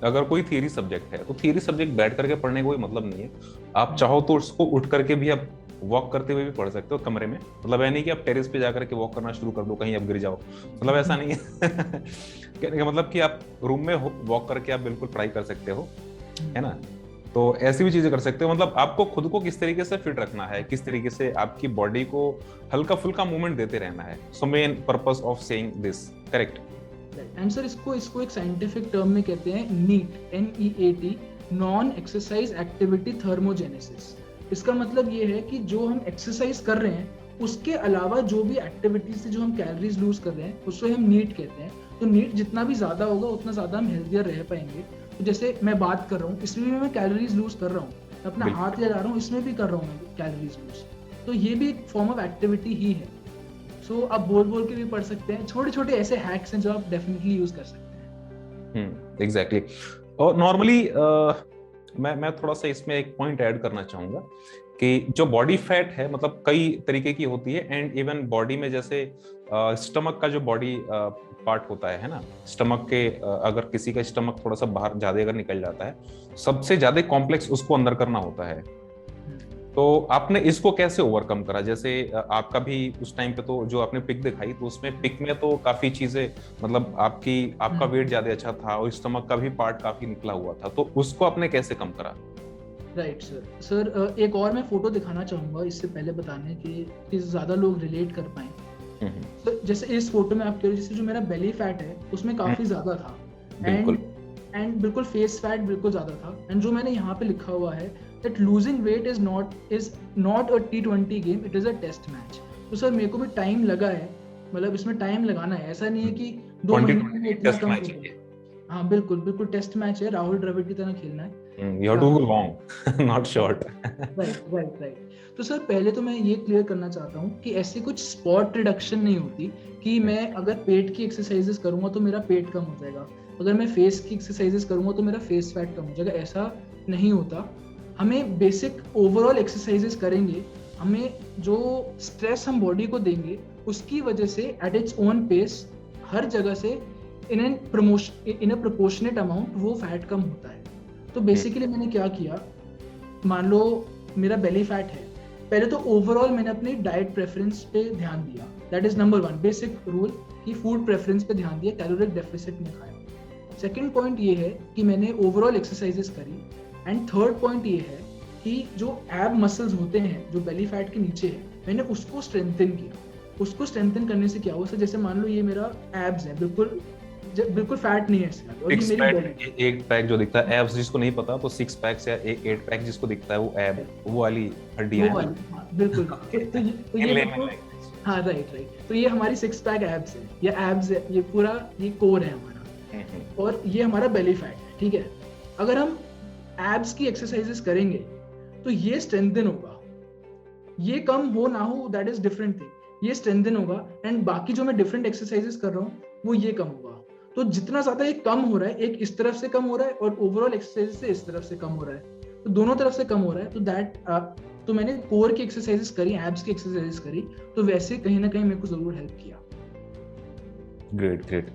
अगर कोई थियरी सब्जेक्ट है तो थियरी सब्जेक्ट बैठ करके पढ़ने का कोई मतलब नहीं है। आप चाहो तो उसको उठ करके भी आप वॉक करते हुए भी पढ़ सकते हो कमरे में, मतलब है नहीं कि आप टेरेस पे जाकर के वॉक करना शुरू कर दो कहीं आप गिर जाओ, मतलब ऐसा नहीं है कहने का मतलब कि आप रूम में वॉक करके आप बिल्कुल पढ़ाई कर सकते हो, है ना। तो ऐसी भी चीजें कर सकते हो, मतलब आपको खुद को किस तरीके से फिट रखना है, किस तरीके से आपकी बॉडी को हल्का फुल्का मूवमेंट देते रहना है, so main purpose of saying this, correct. And sir इसको एक साइंटिफिक टर्म में कहते हैं neat, NEAT, non exercise activity thermogenesis. इसका मतलब ये है कि जो हम एक्सरसाइज कर रहे हैं उसके अलावा जो भी एक्टिविटी से जो हम कैलोरीज लूज कर रहे हैं उसको हम नीट कहते हैं। तो नीट जितना भी ज्यादा होगा उतना ज्यादा हम हेल्थियर रह पाएंगे। तो जैसे मैं बात कर रहा हूँ इसमें भी मैं कैलोरीज लूज कर रहा हूँ, अपना हाथ ले जा रहा हूँ इसमें भी कर रहा हूँ मैं कैलोरीज लूज, तो ये भी एक फॉर्म ऑफ एक्टिविटी ही है। सो आप बोल बोल के भी पढ़ सकते हैं, छोटे छोटे ऐसे हैक्स हैं जो आप डेफिनेटली यूज कर सकते हैं। एग्जैक्टली। और नॉर्मली मैं थोड़ा सा इसमें एक पॉइंट ऐड करना चाहूंगा कि जो बॉडी फैट है मतलब कई तरीके की होती है, एंड इवन बॉडी में जैसे स्टमक का जो बॉडी पार्ट होता है ना, स्टमक के अगर किसी का स्टमक थोड़ा सा बाहर ज्यादा अगर निकल जाता है, सबसे ज्यादा कॉम्प्लेक्स उसको अंदर करना होता है। तो आपने इसको कैसे ओवरकम करा? जैसे आपका भी उस टाइम पे तो जो आपने पिक दिखाई तो उसमें पिक में तो काफी चीजें मतलब आपका वेट ज्यादा अच्छा था और स्टमक का भी पार्ट काफी निकला हुआ था, तो उसको आपने कैसे कम करा? राइट सर एक और मैं फोटो दिखाना चाहूंगा इससे पहले बताने कि ज्यादा लोग रिलेट कर पाए। तो जैसे इस फोटो में आप कह रहे हो जैसे जो मेरा बेली फैट है उसमें काफी ज्यादा था, एंड बिल्कुल फेस फैट बिल्कुल ज्यादा था, एंड जो मैंने यहाँ पे लिखा हुआ है that losing weight is not a T20 game, it is a test match। तो सर मेरे को भी टाइम लगा है, मतलब इसमें टाइम लगाना है, ऐसा नहीं है कि 2 महीने में इतना कम हो गया। हाँ बिल्कुल टेस्ट मैच है, राहुल द्रविड़ की तरह खेलना है। You have to go long, not short। Right. तो सर पहले तो मैं ये क्लियर करना चाहता हूँ कि ऐसे कुछ स्पॉट रिडक्शन नहीं होती कि मैं अगर पेट की एक्सरसाइजेस करूंगा तो मेरा पेट कम हो जाएगा, अगर मैं फेस की एक्सरसाइजेस करूंगा तो मेरा फेस फैट कम हो जाएगा, ऐसा नहीं होता। हमें बेसिक ओवरऑल एक्सरसाइजेस करेंगे, हमें जो स्ट्रेस हम बॉडी को देंगे उसकी वजह से एट इट्स ओन पेस हर जगह से इन अ प्रोपोर्शनेट अमाउंट वो फैट कम होता है। तो बेसिकली मैंने क्या किया, मान लो मेरा बेली फैट है, पहले तो ओवरऑल मैंने अपनी डाइट प्रेफरेंस पे ध्यान दिया, that is number 1 basic rule कि फूड प्रेफरेंस पे ध्यान दिया, कैलोरिक डेफिसिट में खाया। सेकेंड पॉइंट ये है कि मैंने ओवरऑल एक्सरसाइजेस करी, एंड थर्ड पॉइंट ये है कि जो एब मसल्स होते हैं जो बेली फैट के नीचे है मैंने उसको स्ट्रेंथन किया। उसको स्ट्रेंथन करने से क्या हुआ सर, जैसे मान लो ये मेरा एब्स है, बिल्कुल फैट नहीं है इसका, और ये मेरी बेली, एक पैक जो दिखता है एब्स जिसको नहीं पता तो 6 पैक या 8 पैक जिसको दिखता है वो एब, वो वाली हड्डियां हैं। बिल्कुल। तो ये हाँ राइट। तो ये हमारी 6 पैक एब्स है, ये एब्स है, ये पूरा ये कोर है हमारा, और ये हमारा बेली फैट है, ठीक है। अगर हम एब्स की एक्सरसाइजेस करेंगे तो ये स्ट्रेंथन होगा, ये कम हो ना हो दैट इज डिफरेंट थिंग, ये स्ट्रेंथन होगा, एंड बाकी जो मैं डिफरेंट एक्सरसाइजेस कर रहा हूँ वो ये कम होगा। तो जितना ज्यादा ये कम हो रहा है, एक इस तरफ से कम हो रहा है और ओवरऑल एक्सरसाइज से इस तरफ से कम हो रहा है, तो दोनों तरफ से कम हो रहा है। तो मैंने कोर की एक्सरसाइजेस करी, एब्स की एक्सरसाइजेस करी, तो वैसे कहीं ना कहीं मेरे को जरूर हेल्प किया। ग्रेट।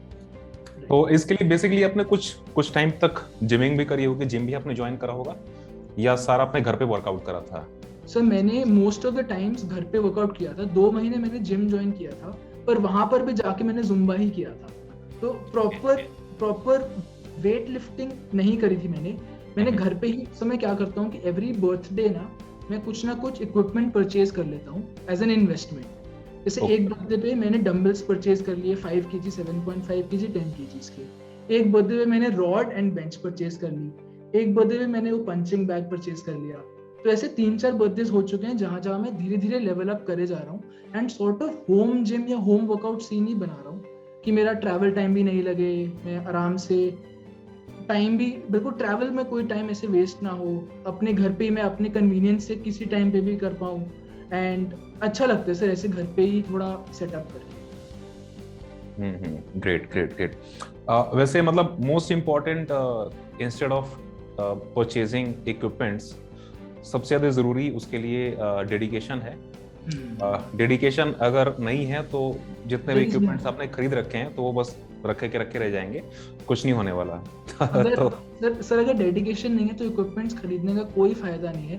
तो इसके लिए बेसिकली आपने कुछ टाइम तक जिमिंग भी करी होगी, जिम भी आपने ज्वाइन करा होगा, या सारा अपने घर पे वर्कआउट करा था? सर मैंने मोस्ट ऑफ द टाइम्स घर पे वर्कआउट किया था। 2 महीने मैंने जिम ज्वाइन किया था, पर वहां पर भी जाके मैंने जुम्बा ही किया था। तो प्रॉपर वेट लिफ्टिंग नहीं करी थी मैंने घर पे ही। सो मैं क्या करता हूँ कि एवरी बर्थडे मैं कुछ ना कुछ इक्विपमेंट परचेज कर लेता हूँ एज एन इन्वेस्टमेंट। जैसे एक बर्थडे पे मैंने डंबल्स परचेज कर लिए 5 kg, 7.5 kg, 10 kg के। एक बर्थडे पे मैंने रॉड एंड बेंच परचेज कर ली। एक बर्थडे पे मैंने वो पंचिंग बैग परचेज कर लिया। तो ऐसे 3-4 बर्थडेज हो चुके हैं जहां मैं धीरे धीरे लेवल अप करे जा रहा हूँ, and sort of home gym या होम वर्कआउट सीन ही बना रहा हूँ कि मेरा ट्रैवल टाइम भी नहीं लगे, मैं आराम से टाइम भी बिल्कुल ट्रैवल में कोई टाइम ऐसे वेस्ट ना हो, अपने घर पे ही मैं अपने कन्वीनियंस से किसी टाइम पे भी कर पाऊँ, एंड अच्छा लगता है सर ऐसे घर पे ही थोड़ा सेटअप करके। ग्रेट। वैसे मतलब most important instead of purchasing equipments सबसे ज्यादा जरूरी उसके लिए डेडिकेशन है। डेडिकेशन अगर नहीं है तो जितने भी इक्विपमेंट्स आपने खरीद रखे हैं तो वो बस रखे रह जाएंगे, कुछ नहीं होने वाला। अगर तो सर अगर डेडिकेशन नहीं है तो इक्विपमेंट्स खरीदने का कोई फायदा नहीं है।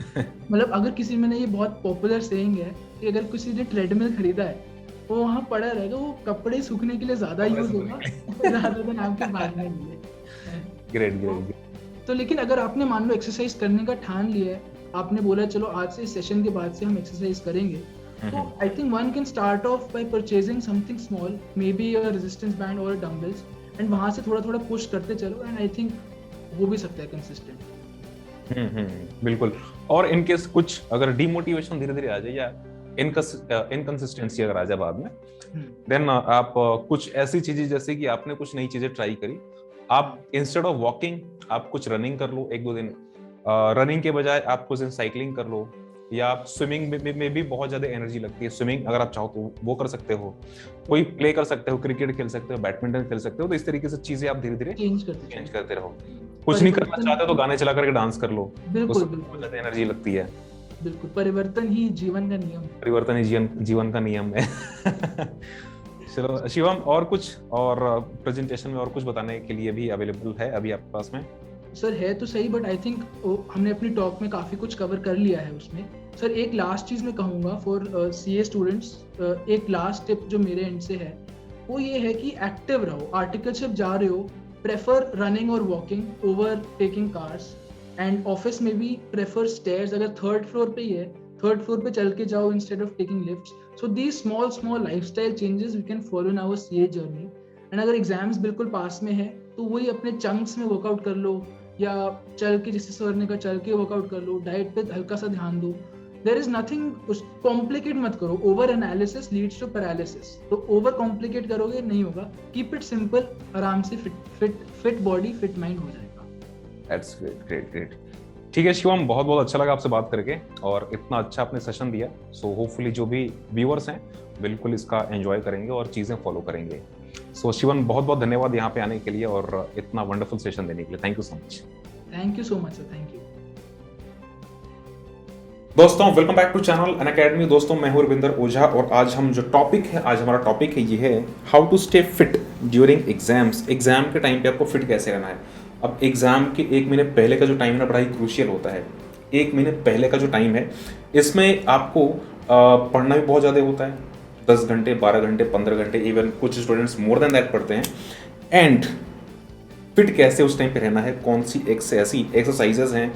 मतलब अगर किसी, मैंने ये बहुत पॉपुलर सेइंग है कि अगर किसी ने ट्रेडमिल खरीदा है वो वहाँ पड़ा रहेगा, वो कपड़े सूखने के लिए ज्यादा यूज होगा rather than आपके भागने के लिए। ग्रेट। तो लेकिन अगर आपने मान लो एक्सरसाइज करने का ठान लिया है, आपने बोला चलो आज से इस सेशन के बाद से हम एक्सरसाइज करेंगे, तो I think one can start of bye purchasing something small, may be a resistance band और डंबल्स, एंड वहां से थोड़ा थोड़ा पुश करते चलो, एंड आई थिंक हो भी सकता है कंसिस्टेंट। बिल्कुल। और इनकेस कुछ अगर डिमोटिवेशन धीरे धीरे आ जाए या इनकंसिस्टेंसी अगर आ जाए बाद में, देन आप कुछ ऐसी चीजें, जैसे कि आपने कुछ नई चीजें ट्राई करी, आप इंस्टेड ऑफ वॉकिंग आप कुछ रनिंग कर लो 1-2 दिन, रनिंग के बजाय आप कुछ दिन साइकिलिंग कर लो, या आप स्विमिंग में भी बहुत ज्यादा एनर्जी लगती है, स्विमिंग अगर आप चाहो तो वो कर सकते हो, कोई प्ले कर सकते हो, क्रिकेट खेल सकते हो, बैडमिंटन खेल सकते हो। तो इस तरीके से चीजें आप धीरे धीरे चेंज करते रहो। कुछ नहीं करना चाहते तो गाने चला करके डांस कर लो, उसमें बहुत ज्यादा एनर्जी लगती है। बिल्कुल, परिवर्तन ही जीवन का नियम है। परिवर्तन ही जीवन का नियम है। चलो शिवम, और कुछ और प्रेजेंटेशन में और कुछ बताने के लिए भी अवेलेबल है अभी आपके पास में? सर है तो सही, बट आई थिंक हमने अपनी टॉक में काफी कुछ कवर कर लिया है उसमें। सर एक लास्ट चीज मैं कहूँगा फॉर सीए स्टूडेंट्स, एक लास्ट टिप जो मेरे एंड से है वो ये है कि एक्टिव रहो। आर्टिकलशिप जा रहे हो, प्रेफर रनिंग और walking over taking cars, and office में भी प्रेफर स्टेयर्स। अगर 3rd फ्लोर पे ही है, 3rd फ्लोर पे चल के जाओ instead of taking lifts. So these small lifestyle changes we can follow in our CA journey. And अगर एग्जाम्स बिल्कुल पास में है तो वही अपने चंक्स में वर्कआउट कर लो, या चल के, जैसे सर ने कहा, चल के वर्कआउट कर लो, डाइट पे हल्का सा ध्यान दो। देयर इज नथिंग, कॉम्प्लिकेट मत करो। Over analysis leads to paralysis, तो ओवर कॉम्प्लिकेट करोगे नहीं होगा। कीप इट सिंपल, आराम से फिट बॉडी फिट माइंड हो जाएगा। That's great. ठीक है शिवम, बहुत बहुत अच्छा लगा आपसे बात करके, और इतना अच्छा आपने सेशन दिया। सो होपफुली जो भी व्यूअर्स हैं बिल्कुल इसका एंजॉय करेंगे और चीजें फॉलो करेंगे। सो शिवम, बहुत बहुत धन्यवाद यहाँ पे आने के लिए और इतना वंडरफुल सेशन देने के लिए। Thank you so much. Thank you so much sir, thank you. दोस्तों welcome back to channel Unacademy. दोस्तों मैं हूं रविंदर ओझा, और आज हम जो टॉपिक है, आज हमारा टॉपिक है ये है how to stay fit during exams. Exam के टाइम पे आपको फिट कैसे रहना है। अब एग्जाम के 1 महीने पहले का जो टाइम है ना, बड़ा ही क्रूशियल होता है। 1 महीने पहले का जो टाइम है, इसमें आपको पढ़ना भी बहुत ज़्यादा होता है। 10 घंटे, 12 घंटे, 15 घंटे, इवन कुछ स्टूडेंट्स मोर देन दैट पढ़ते हैं। एंड फिट कैसे उस टाइम पे रहना है, कौन सी ऐसी एक्सरसाइजेज हैं,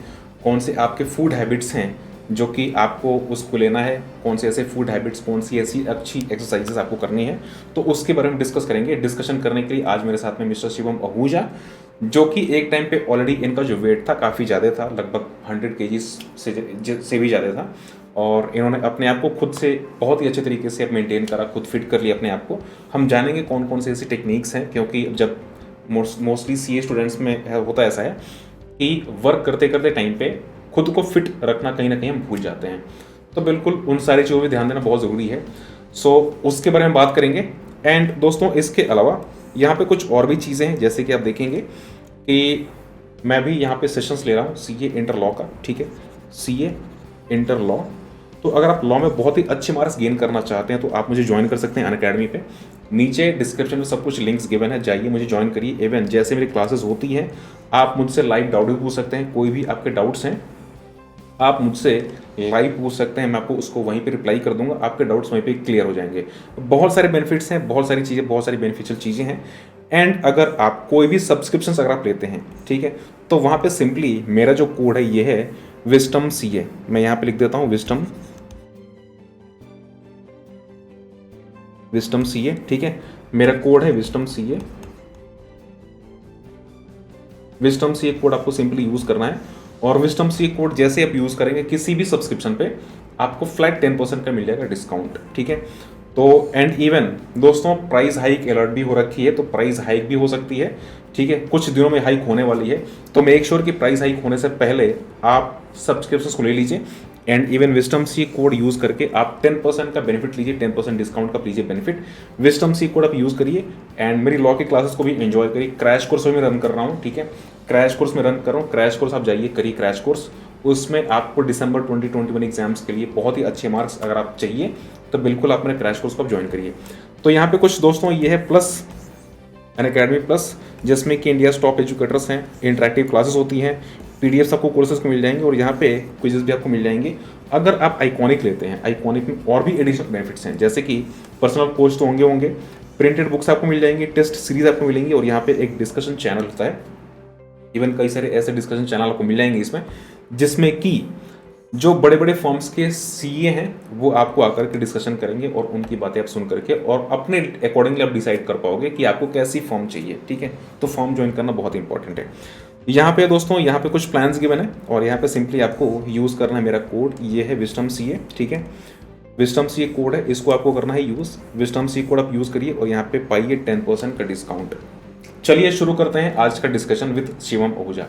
कौन से आपके फूड हैबिट्स हैं जो कि आपको उसको लेना है, कौन से ऐसे फूड हैबिट्स, कौन सी ऐसी अच्छी एक्सरसाइजेस आपको करनी है, तो उसके बारे में डिस्कस करेंगे। डिस्कशन करने के लिए आज मेरे साथ में मिस्टर शिवम आहूजा, जो कि एक टाइम पे ऑलरेडी इनका जो वेट था काफ़ी ज़्यादा था, लगभग 100 kg से भी ज़्यादा था, और इन्होंने अपने आप को खुद से बहुत ही अच्छे तरीके से मेंटेन करा, खुद फिट कर लिया अपने आप को। हम जानेंगे कौन कौन से ऐसी टेक्निक्स हैं, क्योंकि जब मोस्टली सीए स्टूडेंट्स में होता ऐसा है कि वर्क करते करते टाइम पे खुद को फिट रखना कहीं ना कहीं हम भूल जाते हैं। तो बिल्कुल उन सारी चीज़ों पर ध्यान देना बहुत ज़रूरी है। सो उसके बारे में बात करेंगे। एंड दोस्तों इसके अलावा यहाँ पे कुछ और भी चीज़ें हैं, जैसे कि आप देखेंगे कि मैं भी यहाँ पे सेशंस ले रहा हूँ सीए इंटर लॉ का, ठीक है, सीए इंटर लॉ। तो अगर आप लॉ में बहुत ही अच्छे मार्क्स गेन करना चाहते हैं तो आप मुझे ज्वाइन कर सकते हैं अनअकैडमी पे। नीचे डिस्क्रिप्शन में सब कुछ लिंक्स गिवन है, जाइए मुझे ज्वाइन करिए। इवन जैसे मेरी क्लासेस होती हैं, आप मुझसे लाइव डाउट भी पूछ सकते हैं। कोई भी आपके डाउट्स हैं आप मुझसे लाइव पूछ सकते हैं, मैं आपको उसको वहीं पे रिप्लाई कर दूंगा, आपके डाउट्स वहीं पे क्लियर हो जाएंगे। बहुत सारे बेनिफिट्स हैं, बहुत सारी चीज़ें, बहुत सारी बेनिफिशियल चीज़ें हैं। एंड अगर आप कोई भी सब्सक्रिप्शन अगर आप लेते हैं, ठीक है, तो वहाँ पे सिंपली मेरा जो कोड है ये है विस्टम सीए। मैं यहाँ पे लिख देता हूँ विस्टम सीए, ठीक है, मेरा कोड है विस्टम सीए। विस्टम सीए कोड आपको सिंपली यूज़ करना है, और विस्टम सीए कोड जैसे आप यूज़ करेंगे किसी भी सब्सक्रिप्शन पे आपको फ्लैट 10% का मिल जाएगा डिस्काउंट, ठीक है। तो एंड इवन दोस्तों प्राइस हाइक अलर्ट भी हो रखी है, तो प्राइस हाइक भी हो सकती है, ठीक है, कुछ दिनों में हाइक होने वाली है। तो मेक श्योर कि प्राइस हाइक होने से पहले आप सब्सक्रिप्शन को ले लीजिए। एंड इवन विस्टम सी कोड यूज़ करके आप 10% का बेनिफिट लीजिए, 10% डिस्काउंट का लीजिए बेनिफिट। विस्टम सी कोड आप यूज़ करिए एंड मेरी लॉ की क्लासेस को भी एंजॉय करिए। क्रैश कोर्स में रन कर रहा हूँ, ठीक है, क्रैश कोर्स में रन कर रहा हूँ। क्रैश कोर्स आप जाइए, करिए क्रैश कोर्स। उसमें आपको दिसंबर 2021 एग्जाम्स के लिए बहुत ही अच्छे मार्क्स अगर आप चाहिए तो बिल्कुल आप मेरे क्रैश कोर्स को आप ज्वाइन करिए। तो यहाँ पे कुछ दोस्तों ये है प्लस अनअकैडमी प्लस, जिसमें कि इंडिया टॉप एजुकेटर्स हैं, इंटरेक्टिव क्लासेस होती हैं, पीडीएफ आपको कोर्सेज को मिल जाएंगे और यहाँ पे क्विजेस भी आपको मिल जाएंगे। अगर आप आइकॉनिक लेते हैं, आइकॉनिक में और भी एडिशनल बेनिफिट्स हैं, जैसे कि पर्सनल कोच तो होंगे, प्रिंटेड बुक्स आपको मिल जाएंगी, टेस्ट सीरीज आपको मिलेंगी और यहाँ पे एक डिस्कशन चैनल होता है। इवन कई सारे ऐसे डिस्कशन चैनल आपको मिल जाएंगे इसमें, जिसमें कि जो बड़े बड़े फर्म्स के सीए हैं वो आपको आकर के डिस्कशन करेंगे और उनकी बातें आप सुन करके और अपने अकॉर्डिंगली आप डिसाइड कर पाओगे कि आपको कैसी फर्म चाहिए। ठीक है, तो फर्म ज्वाइन करना बहुत इंपॉर्टेंट है। यहाँ पे दोस्तों, यहाँ पे कुछ प्लान्स गिवन है और यहाँ पे सिंपली आपको यूज़ करना है मेरा कोड, ये है विजडम सीए। ठीक है, विजडम सीए कोड है, इसको आपको करना है यूज़। विजडम सीए कोड आप यूज़ करिए और यहाँ पे पाइए 10% का डिस्काउंट। चलिए शुरू करते हैं आज का डिस्कशन विद शिवम आहूजा।